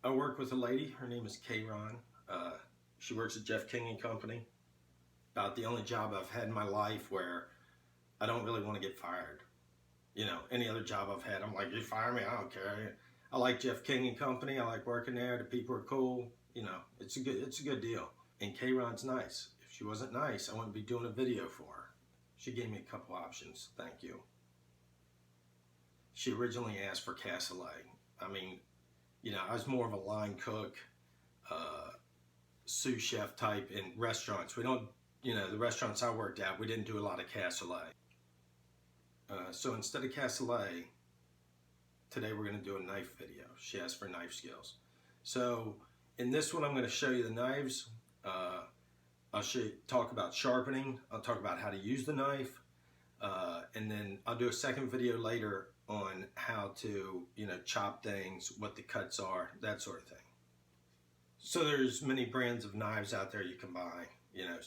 I work with a lady. Her name is Kayron. Uh, she works at Jeff King and Company. About the only job I've had in my life where I don't really want to get fired. You know, any other job I've had, I'm like, you fire me, I don't care. I like Jeff King and Company. I like working there. The people are cool. You know, it's a good deal. And Kayron's nice. If she wasn't nice, I wouldn't be doing a video for her. She gave me a couple options. Thank you. She originally asked for cassoulet. I mean, you know, I was more of a line cook, uh, sous chef type in restaurants. We don't, you know, the restaurants I worked at, we didn't do a lot of cassoulet. So instead of cassoulet, today we're going to do a knife video. She asked for knife skills. So in this one, I'm going to show you the knives. I'll talk about sharpening. I'll talk about how to use the knife. And then I'll do a second video later on how to, you know, chop things, what the cuts are, that sort of thing. So there's many brands of knives out there you can buy. You know,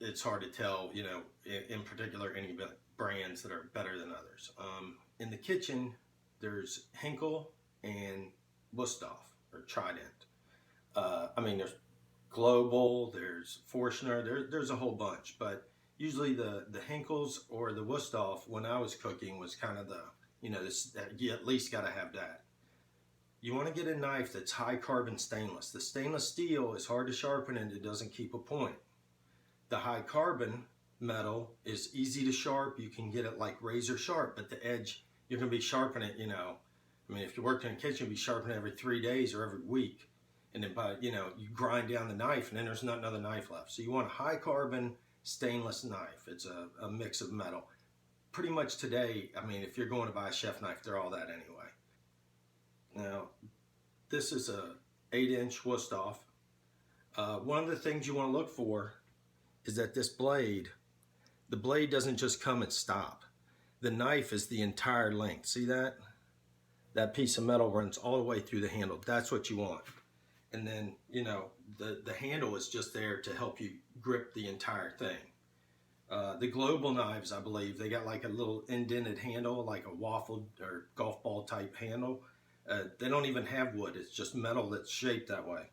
it's hard to tell, you know, in particular any brands that are better than others. In the kitchen, there's Henkel and Wusthof or Trident. I mean, there's Global, there's Forstner, there's a whole bunch, but usually the Henkels or the Wusthof, when I was cooking, was kind of the, you know, you at least got to have that. You want to get a knife that's high carbon stainless. The stainless steel is hard to sharpen and it doesn't keep a point. The high carbon metal is easy to sharp. You can get it like razor sharp, but the edge, you're going to be sharpening it, you know. I mean, if you worked in a kitchen, you'd be sharpening every 3 days or every week. And then by, you know, you grind down the knife and then there's not another knife left. So you want a high carbon stainless knife. It's a mix of metal. Pretty much today, I mean, if you're going to buy a chef knife, they're all that anyway. Now, this is a 8-inch Wusthof. One of the things you want to look for is that this blade, the blade doesn't just come and stop. The knife is the entire length. See that? That piece of metal runs all the way through the handle. That's what you want. And then, you know, the handle is just there to help you grip the entire thing. The Global knives, I believe, they got like a little indented handle, like a waffle or golf ball type handle. They don't even have wood. It's just metal that's shaped that way.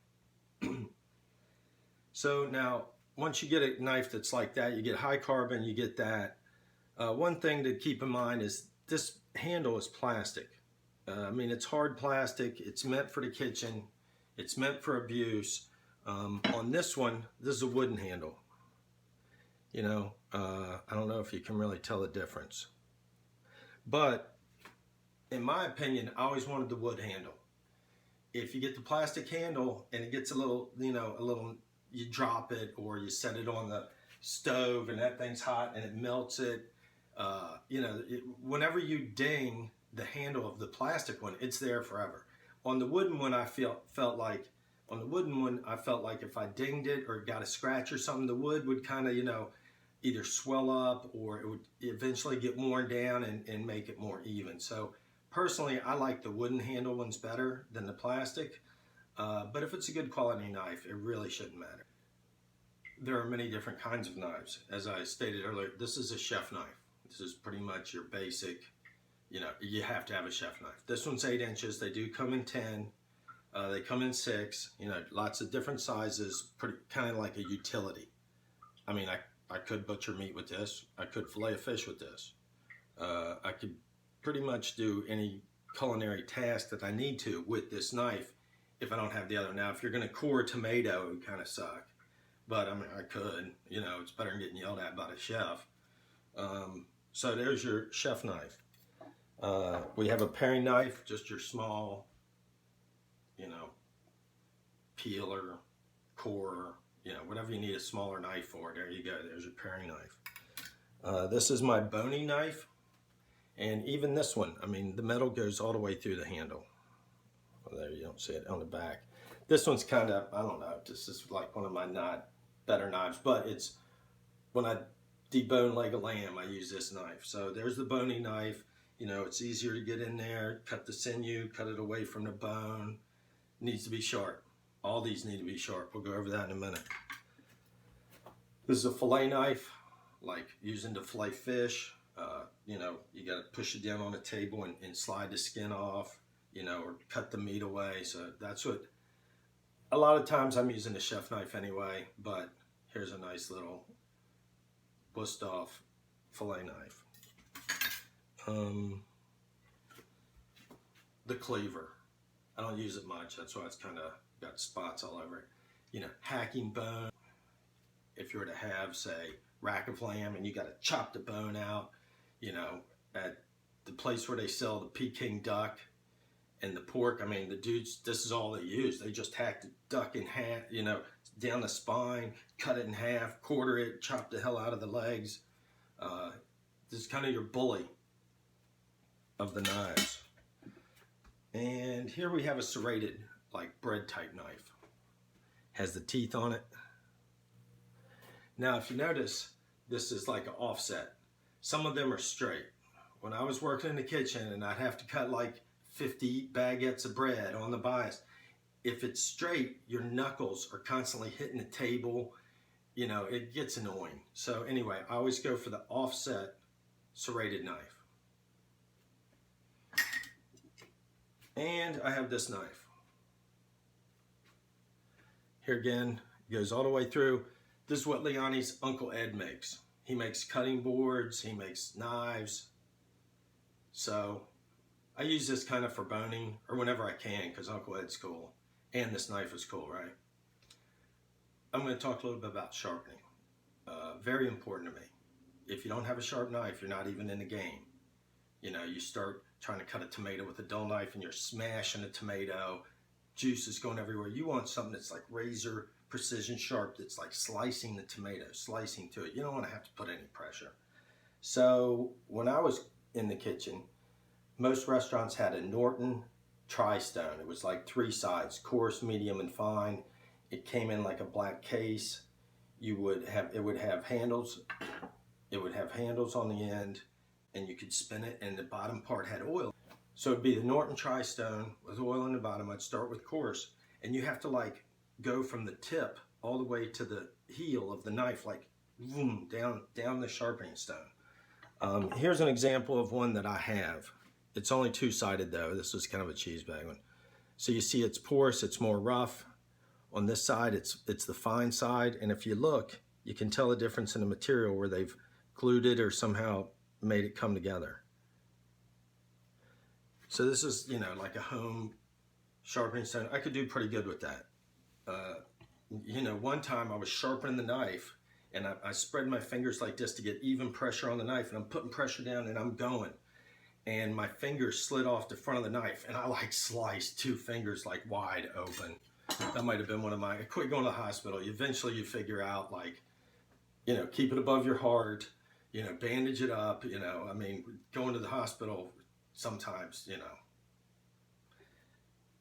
So now, once you get a knife that's like that, you get high carbon, you get that. One thing to keep in mind is this handle is plastic. I mean, it's hard plastic. It's meant for the kitchen. It's meant for abuse. On this one, this is a wooden handle. You know, I don't know if you can really tell the difference. But in my opinion, I always wanted the wood handle. If you get the plastic handle and it gets a little, you know, you drop it or you set it on the stove and that thing's hot and it melts it. You know, whenever you ding the handle of the plastic one, it's there forever. On the wooden one, I felt like if I dinged it or got a scratch or something, the wood would kind of, you know, either swell up or it would eventually get worn down and make it more even. So personally, I like the wooden handle ones better than the plastic. But if it's a good quality knife, it really shouldn't matter. There are many different kinds of knives. As I stated earlier, this is a chef knife. This is pretty much your basic, you know, you have to have a chef knife. This one's 8 inches. They do come in 10. They come in 6. You know, lots of different sizes. Pretty kind of like a utility. I mean, I could butcher meat with this. I could fillet a fish with this. I could pretty much do any culinary task that I need to with this knife if I don't have the other. Now, if you're going to core a tomato, it would kind of suck. But I mean, I could. You know, it's better than getting yelled at by the chef. So there's your chef knife. We have a paring knife, just your small, you know, peeler, corer, you know, whatever you need a smaller knife for. There you go. There's your paring knife. This is my bony knife. And even this one, I mean, the metal goes all the way through the handle. Well, there you don't see it on the back. This one's kind of, I don't know, this is like one of my not better knives, but it's, when I debone leg of lamb, I use this knife. So there's the bony knife. You know, it's easier to get in there, cut the sinew, cut it away from the bone. It needs to be sharp. All these need to be sharp. We'll go over that in a minute. This is a fillet knife, like using to fillet fish. You know, you got to push it down on the table and slide the skin off. you know, or cut the meat away. So that's what, a lot of times I'm using a chef knife anyway, but here's a nice little Wusthof fillet knife. The cleaver, I don't use it much. That's why it's kind of got spots all over it. You know, hacking bone. If you were to have, say, rack of lamb and you got to chop the bone out, you know, at the place where they sell the Peking duck and the pork, I mean, the dudes, this is all they use. They just hack the duck in half, you know, down the spine, cut it in half, quarter it, chop the hell out of the legs. This is kind of your bully of the knives. And here we have a serrated, like bread type knife. Has the teeth on it. Now, if you notice, this is like an offset. Some of them are straight. When I was working in the kitchen and I'd have to cut like 50 baguettes of bread on the bias, if it's straight, your knuckles are constantly hitting the table. You know, it gets annoying. So anyway, I always go for the offset serrated knife. And I have this knife. Here again, it goes all the way through. This is what Leonie's Uncle Ed makes. He makes cutting boards, he makes knives. So I use this kind of for boning or whenever I can because Uncle Ed's cool. And this knife is cool, right? I'm going to talk a little bit about sharpening. Very important to me. If you don't have a sharp knife, you're not even in the game. You know, you start trying to cut a tomato with a dull knife and you're smashing a tomato. Juice is going everywhere. You want something that's like razor precision sharp, that's like slicing the tomato, slicing to it. You don't want to have to put any pressure. So when I was in the kitchen, most restaurants had a Norton Tri-Stone. It was like 3 sides, coarse, medium, and fine. It came in like a black case. It would have handles. It would have handles on the end, and you could spin it, and the bottom part had oil. So it'd be the Norton Tri-Stone with oil in the bottom. I'd start with coarse, and you have to like go from the tip all the way to the heel of the knife, like boom, down the sharpening stone. Here's an example of one that I have. It's only 2-sided though. This is kind of a cheese bag one. So you see it's porous, it's more rough. On this side, it's the fine side, and if you look, you can tell the difference in the material where they've glued it or somehow made it come together. So this is, you know, like a home sharpening stone. I could do pretty good with that. You know, one time I was sharpening the knife and I spread my fingers like this to get even pressure on the knife, and I'm putting pressure down and I'm going. And my fingers slid off the front of the knife and I like sliced 2 fingers like wide open. That might have been one of my, quit going to the hospital. Eventually you figure out like, you know, keep it above your heart, you know, bandage it up, you know, I mean, going to the hospital sometimes, you know,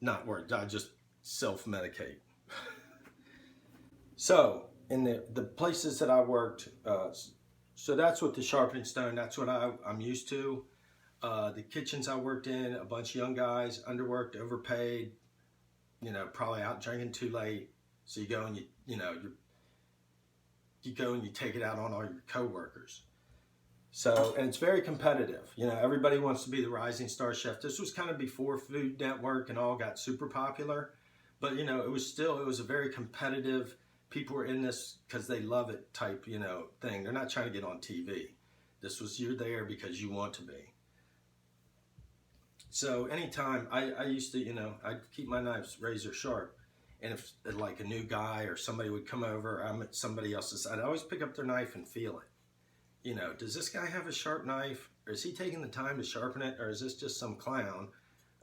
not work, I just self-medicate. So in the places that I worked, so that's what the sharpening stone, that's what I'm used to. The kitchens I worked in, a bunch of young guys, underworked, overpaid, you know, probably out drinking too late. So you go and you go and you take it out on all your coworkers. So, and it's very competitive. You know, everybody wants to be the rising star chef. This was kind of before Food Network and all got super popular, but you know, it was a very competitive, people were in this because they love it type, you know, thing. They're not trying to get on TV. This was, you're there because you want to be. So anytime I used to, you know, I'd keep my knives razor sharp. And if like a new guy or somebody would come over, I'm at somebody else's side, I'd always pick up their knife and feel it. You know, does this guy have a sharp knife? Or is he taking the time to sharpen it? Or is this just some clown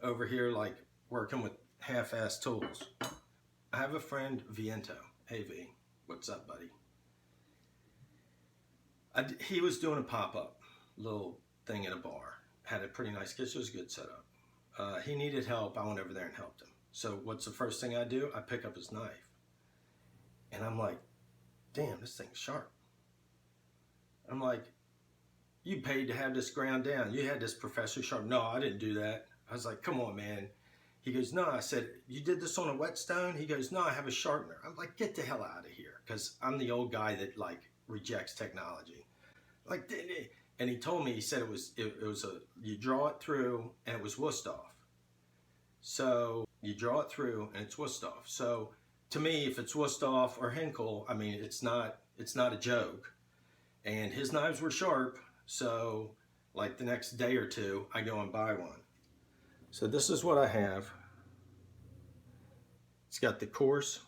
over here like working with half-assed tools? I have a friend, Viento. Hey V, what's up, buddy? He was doing a pop-up little thing in a bar. Had a pretty nice kitchen, it was a good setup. He needed help, I went over there and helped him. So what's the first thing I do? I pick up his knife. And I'm like, damn, this thing's sharp. I'm like, you paid to have this ground down. You had this professor sharp. No, I didn't do that. I was like, come on, man. He goes, no. I said, you did this on a whetstone? He goes, no, I have a sharpener. I'm like, get the hell out of here. Because I'm the old guy that like rejects technology. Like, and he told me, he said it was you draw it through and it was Wusthof. So you draw it through and it's Wusthof. So to me, if it's Wusthof or Henkel, I mean, it's not a joke. And his knives were sharp, so like the next day or two, I go and buy one. So this is what I have. It's got the coarse,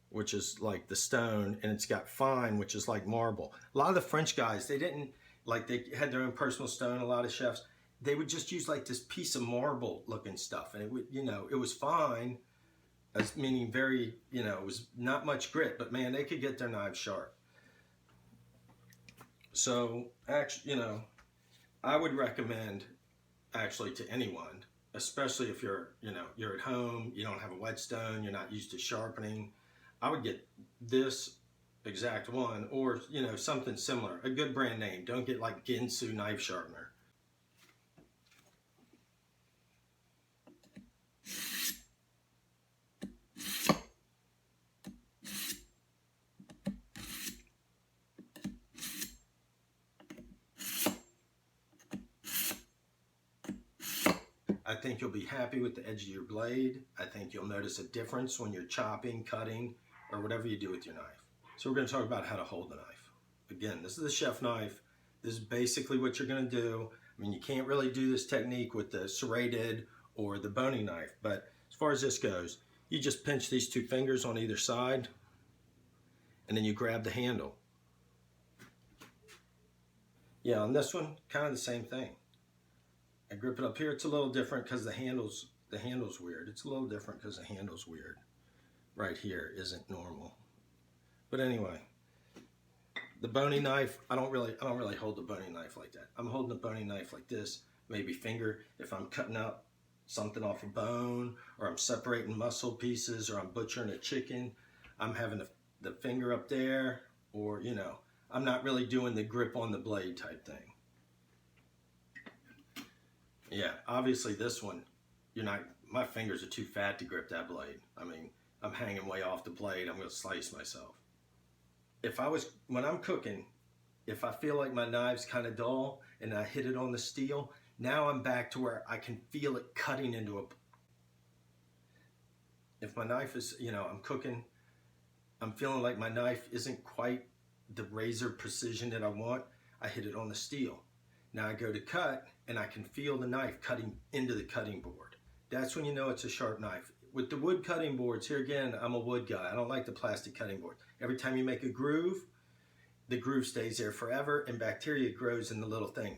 which is like the stone, and it's got fine, which is like marble. A lot of the French guys, they didn't, like they had their own personal stone, a lot of chefs, they would just use like this piece of marble looking stuff. And it would, you know, it was fine, as meaning very, you know, it was not much grit, but man, they could get their knives sharp. So actually, you know, I would recommend actually to anyone, especially if you're, you know, you're at home, you don't have a whetstone, you're not used to sharpening. I would get this exact one, or, you know, something similar, a good brand name. Don't get like Ginsu knife sharpener. I think you'll be happy with the edge of your blade. I think you'll notice a difference when you're chopping, cutting, or whatever you do with your knife. So we're going to talk about how to hold the knife. Again, this is a chef knife. This is basically what you're going to do. I mean, you can't really do this technique with the serrated or the boning knife, but as far as this goes, you just pinch these two fingers on either side, and then you grab the handle. Yeah, on this one, kind of the same thing. I grip it up here. It's a little different because the handle's weird. It's a little different because the handle's weird. Right here isn't normal. But anyway, the boning knife, I don't really hold the boning knife like that. I'm holding the boning knife like this, maybe finger. If I'm cutting out something off a bone, or I'm separating muscle pieces, or I'm butchering a chicken, I'm having the finger up there, or, you know, I'm not really doing the grip on the blade type thing. Yeah, obviously this one, my fingers are too fat to grip that blade. I mean, I'm hanging way off the blade. I'm going to slice myself. When I'm cooking, if I feel like my knife's kind of dull and I hit it on the steel, now I'm back to where I can feel it cutting into a... If my knife is, you know, I'm cooking, I'm feeling like my knife isn't quite the razor precision that I want, I hit it on the steel. Now I go to cut, and I can feel the knife cutting into the cutting board. That's when you know it's a sharp knife. With the wood cutting boards, here again, I'm a wood guy. I don't like the plastic cutting board. Every time you make a groove, the groove stays there forever, and bacteria grows in the little thing.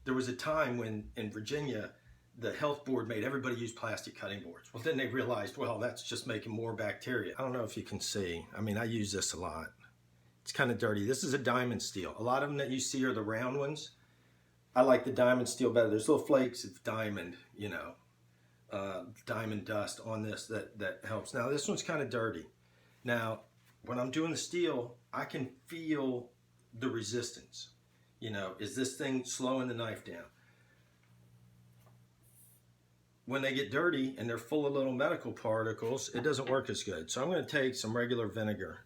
There was a time when, in Virginia, the health board made everybody use plastic cutting boards. Well, then they realized, well, that's just making more bacteria. I don't know if you can see. I mean, I use this a lot. It's kind of dirty. This is a diamond steel. A lot of them that you see are the round ones. I like the diamond steel better. There's little flakes of diamond, you know, diamond dust on this that helps. Now this one's kind of dirty. Now when I'm doing the steel, I can feel the resistance. You know, is this thing slowing the knife down? When they get dirty and they're full of little medical particles, it doesn't work as good. So I'm going to take some regular vinegar,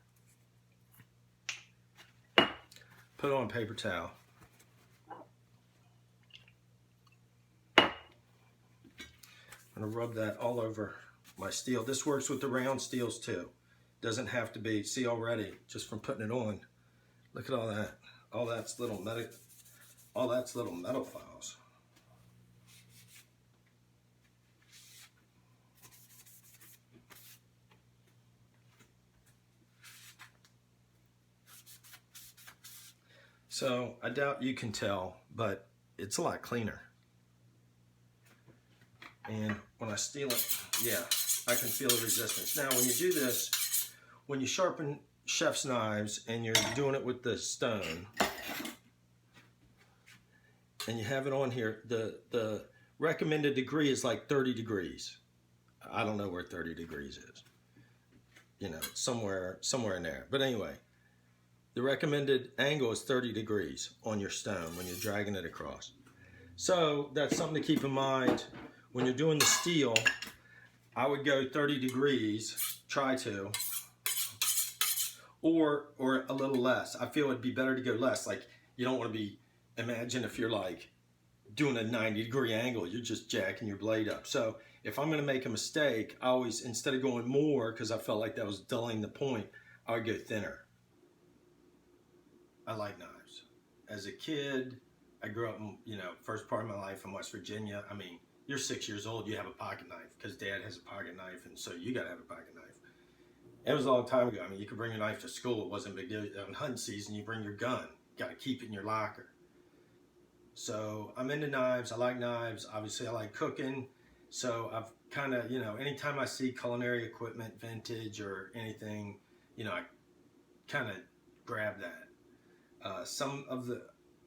put it on a paper towel. I'm going to rub that all over my steel. This works with the round steels too. Doesn't have to be, see already, just from putting it on. Look at all that. All that's little metal files. So I doubt you can tell, but it's a lot cleaner. And when I steel it, yeah, I can feel the resistance. Now, when you do this, when you sharpen chef's knives and you're doing it with the stone, and you have it on here, the recommended degree is like 30 degrees. I don't know where 30 degrees is. You know, somewhere in there. But anyway, the recommended angle is 30 degrees on your stone when you're dragging it across. So that's something to keep in mind. When you're doing the steel, I would go 30 degrees, try to, or a little less. I feel it'd be better to go less. Like, you don't want to be, imagine if you're like doing a 90-degree angle, you're just jacking your blade up. So if I'm going to make a mistake, I always, instead of going more because I felt like that was dulling the point, I would go thinner. I like knives. As a kid, I grew up in, first part of my life in West Virginia. I mean, you're 6 years old, you have a pocket knife because dad has a pocket knife, and so you got to have a pocket knife. It was a long time ago. I mean, you could bring your knife to school. It wasn't a big deal. On hunting season, you bring your gun. You got to keep it in your locker. So I'm into knives. I like knives. Obviously, I like cooking. So I've kind of, anytime I see culinary equipment, vintage or anything, I kind of grab that. Some of the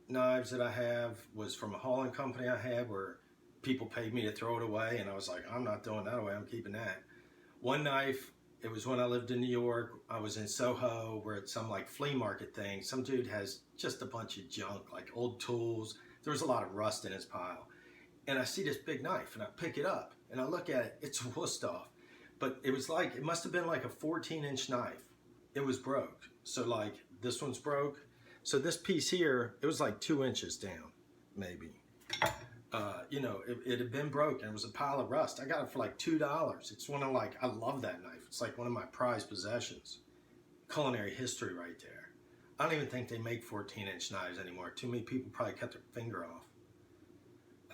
knives that I have was from a hauling company I had where people paid me to throw it away, and I was like, I'm not throwing that away. I'm keeping that. One knife, it was when I lived in New York. I was in Soho, where it's some like flea market thing. Some dude has just a bunch of junk, like old tools. There was a lot of rust in his pile. And I see this big knife, and I pick it up, and I look at it. It's Wusthof. But it must have been like a 14-inch knife. It was broke. So like this one's broke. So this piece here, it was like 2 inches down, maybe. It had been broken. It was a pile of rust. I got it for like $2. It's one of I love that knife. It's like one of my prized possessions. Culinary history right there. I don't even think they make 14-inch knives anymore. Too many people probably cut their finger off.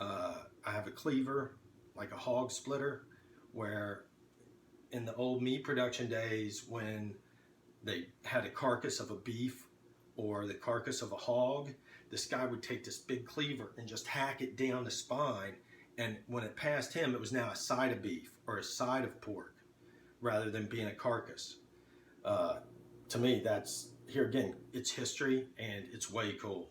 I have a cleaver, like a hog splitter, where in the old meat production days when they had a carcass of a beef or the carcass of a hog, this guy would take this big cleaver and just hack it down the spine, and when it passed him, it was now a side of beef or a side of pork rather than being a carcass. To me, that's, here again, it's history and it's way cool.